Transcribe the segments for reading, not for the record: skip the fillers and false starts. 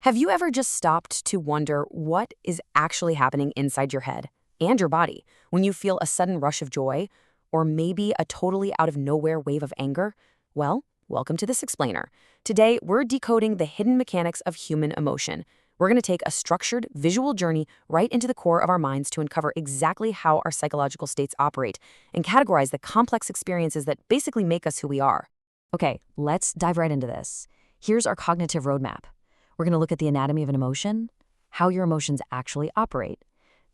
Have you ever just stopped to wonder what is actually happening inside your head and your body when you feel a sudden rush of joy or maybe a totally out of nowhere wave of anger? Well, welcome to This Explainer. Today, we're decoding the hidden mechanics of human emotion. We're going to take a structured visual journey right into the core of our minds to uncover exactly how our psychological states operate and categorize the complex experiences that basically make us who we are. Okay, let's dive right into this. Here's our cognitive roadmap. We're going to look at the anatomy of an emotion, how your emotions actually operate,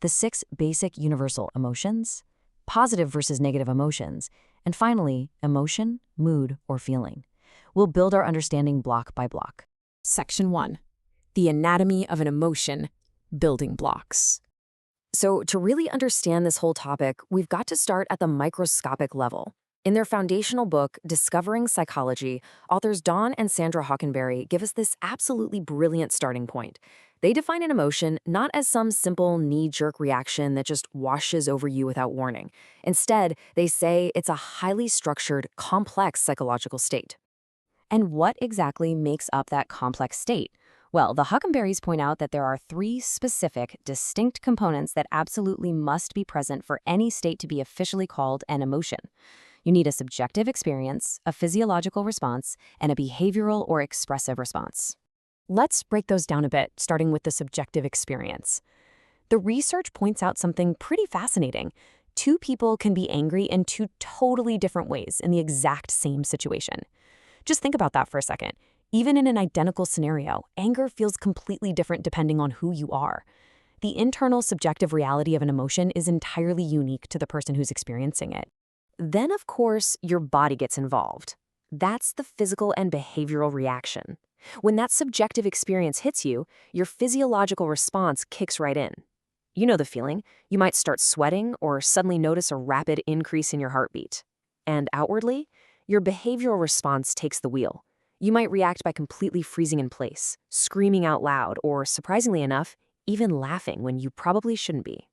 the 6 basic universal emotions, positive versus negative emotions, and finally, emotion, mood, or feeling. We'll build our understanding block by block. Section 1. The anatomy of an emotion, building blocks. So to really understand this whole topic, we've got to start at the microscopic level. In their foundational book, Discovering Psychology, authors Dawn and Sandra Hockenberry give us this absolutely brilliant starting point. They define an emotion not as some simple knee-jerk reaction that just washes over you without warning. Instead, they say it's a highly structured, complex psychological state. And what exactly makes up that complex state? Well, the Hockenberrys point out that there are 3 specific, distinct components that absolutely must be present for any state to be officially called an emotion. You need a subjective experience, a physiological response, and a behavioral or expressive response. Let's break those down a bit, starting with the subjective experience. The research points out something pretty fascinating. 2 people can be angry in 2 totally different ways in the exact same situation. Just think about that for a second. Even in an identical scenario, anger feels completely different depending on who you are. The internal subjective reality of an emotion is entirely unique to the person who's experiencing it. Then, of course, your body gets involved. That's the physical and behavioral reaction. When that subjective experience hits you, your physiological response kicks right in. You know the feeling. You might start sweating or suddenly notice a rapid increase in your heartbeat. And outwardly, your behavioral response takes the wheel. You might react by completely freezing in place, screaming out loud, or, surprisingly enough, even laughing when you probably shouldn't be.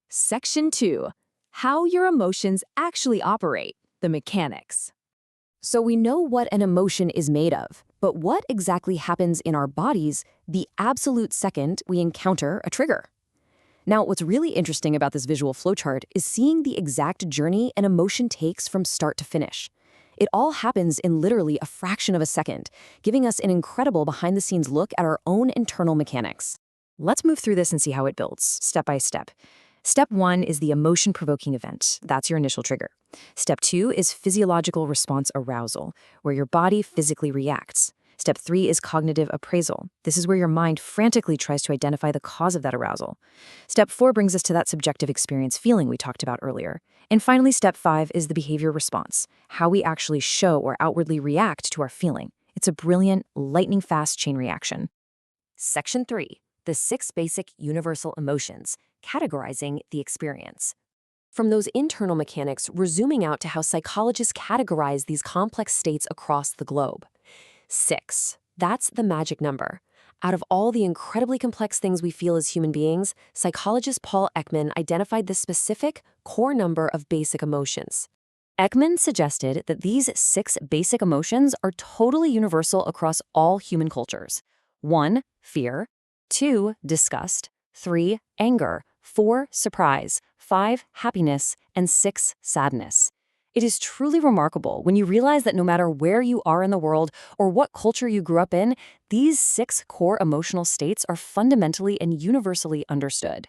Section 2. How your emotions actually operate, the mechanics. So we know what an emotion is made of, but what exactly happens in our bodies the absolute second we encounter a trigger? Now, what's really interesting about this visual flowchart is seeing the exact journey an emotion takes from start to finish. It all happens in literally a fraction of a second, giving us an incredible behind-the-scenes look at our own internal mechanics. Let's move through this and see how it builds, step by step. Step 1 is the emotion-provoking event. That's your initial trigger. Step 2 is physiological response arousal, where your body physically reacts. Step 3 is cognitive appraisal. This is where your mind frantically tries to identify the cause of that arousal. Step 4 brings us to that subjective experience feeling we talked about earlier. And finally, step 5 is the behavior response, how we actually show or outwardly react to our feeling. It's a brilliant, lightning-fast chain reaction. Section 3, the 6 basic universal emotions, categorizing the experience. From those internal mechanics, we're zooming out to how psychologists categorize these complex states across the globe. 6. That's the magic number. Out of all the incredibly complex things we feel as human beings, psychologist Paul Ekman identified the specific core number of basic emotions. Ekman suggested that these 6 basic emotions are totally universal across all human cultures. 1. Fear. 2. Disgust. 3. Anger. 4. Surprise. 5. Happiness. And 6. Sadness. It is truly remarkable when you realize that no matter where you are in the world or what culture you grew up in, these 6 core emotional states are fundamentally and universally understood.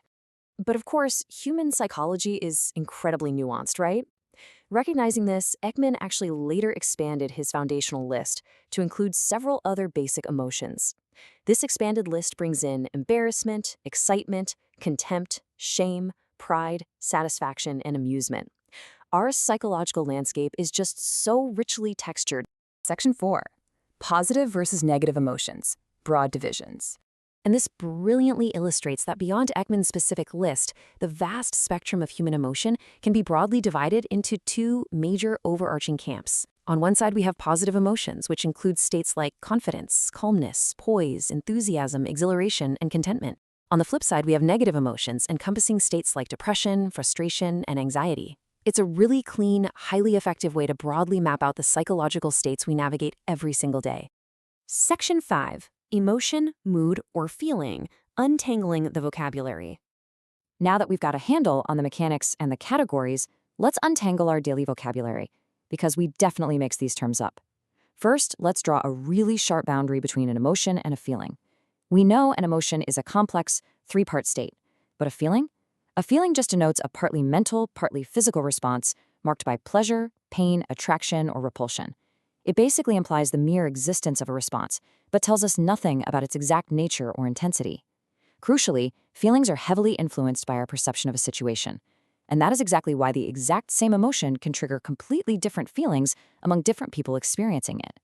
But of course, human psychology is incredibly nuanced, right? Recognizing this, Ekman actually later expanded his foundational list to include several other basic emotions. This expanded list brings in embarrassment, excitement, contempt, shame, pride, satisfaction, and amusement. Our psychological landscape is just so richly textured. Section 4. Positive versus negative emotions, broad divisions. And this brilliantly illustrates that beyond Ekman's specific list, the vast spectrum of human emotion can be broadly divided into 2 major overarching camps. On one side, we have positive emotions, which include states like confidence, calmness, poise, enthusiasm, exhilaration, and contentment. On the flip side, we have negative emotions, encompassing states like depression, frustration, and anxiety. It's a really clean, highly effective way to broadly map out the psychological states we navigate every single day. Section 5. Emotion, mood, or feeling, untangling the vocabulary. Now that we've got a handle on the mechanics and the categories, let's untangle our daily vocabulary, because we definitely mix these terms up. First, let's draw a really sharp boundary between an emotion and a feeling. We know an emotion is a complex, three-part state, but a feeling? A feeling just denotes a partly mental, partly physical response marked by pleasure, pain, attraction, or repulsion. It basically implies the mere existence of a response, but tells us nothing about its exact nature or intensity. Crucially, feelings are heavily influenced by our perception of a situation, and that is exactly why the exact same emotion can trigger completely different feelings among different people experiencing it.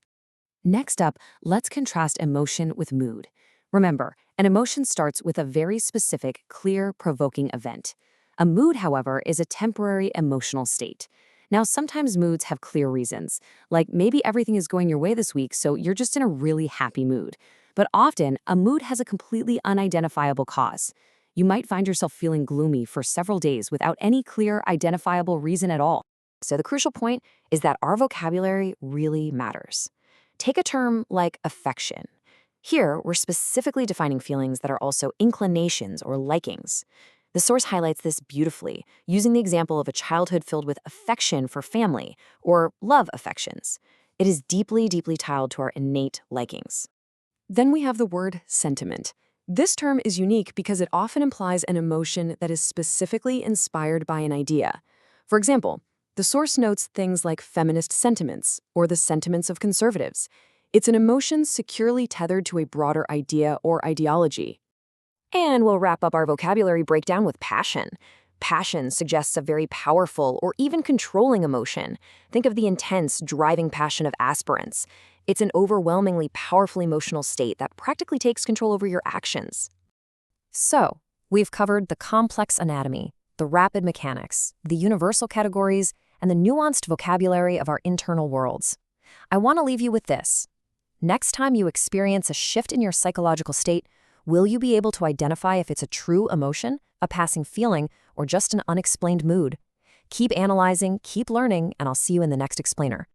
Next up, let's contrast emotion with mood. Remember, an emotion starts with a very specific, clear, provoking event. A mood, however, is a temporary emotional state. Now, sometimes moods have clear reasons, like maybe everything is going your way this week, so you're just in a really happy mood. But often, a mood has a completely unidentifiable cause. You might find yourself feeling gloomy for several days without any clear, identifiable reason at all. So the crucial point is that our vocabulary really matters. Take a term like affection. Here, we're specifically defining feelings that are also inclinations or likings. The source highlights this beautifully, using the example of a childhood filled with affection for family, or love affections. It is deeply, deeply tied to our innate likings. Then we have the word sentiment. This term is unique because it often implies an emotion that is specifically inspired by an idea. For example, the source notes things like feminist sentiments or the sentiments of conservatives. It's an emotion securely tethered to a broader idea or ideology. And we'll wrap up our vocabulary breakdown with passion. Passion suggests a very powerful or even controlling emotion. Think of the intense, driving passion of aspirants. It's an overwhelmingly powerful emotional state that practically takes control over your actions. So, we've covered the complex anatomy, the rapid mechanics, the universal categories, and the nuanced vocabulary of our internal worlds. I want to leave you with this. Next time you experience a shift in your psychological state, will you be able to identify if it's a true emotion, a passing feeling, or just an unexplained mood? Keep analyzing, keep learning, and I'll see you in the next explainer.